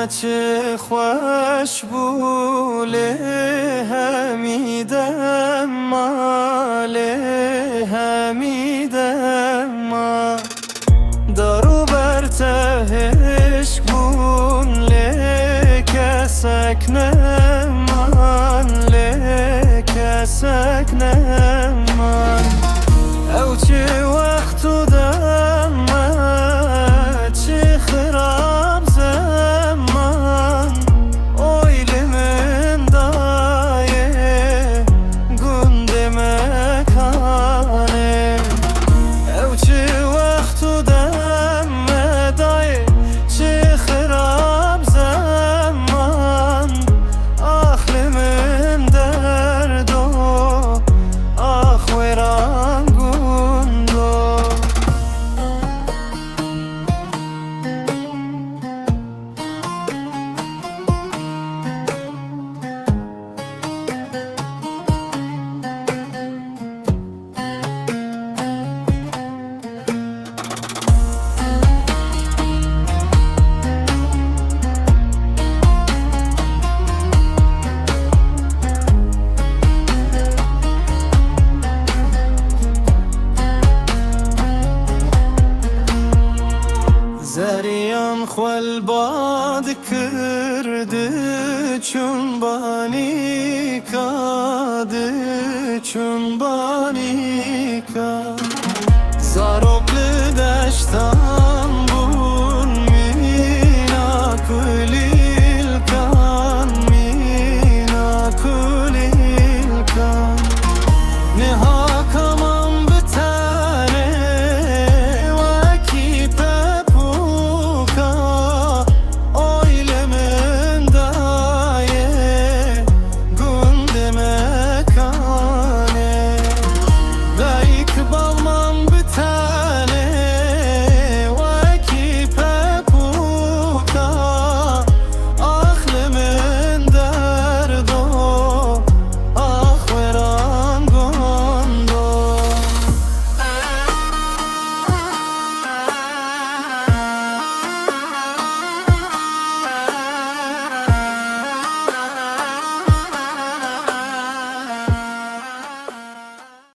چه خوش بوله همیدم ماله همیدم ما دارو بر تهش بون لکه سکنم من لکه سکنم من او چه وقتو دم چه خراب زمان اویل من دایه گند مکانه او چه وقتو دم دایه چه خراب زمان آخل من درد و آخورم گندو زریان خوال باد کرده چون بانی کاده چون بانی کاد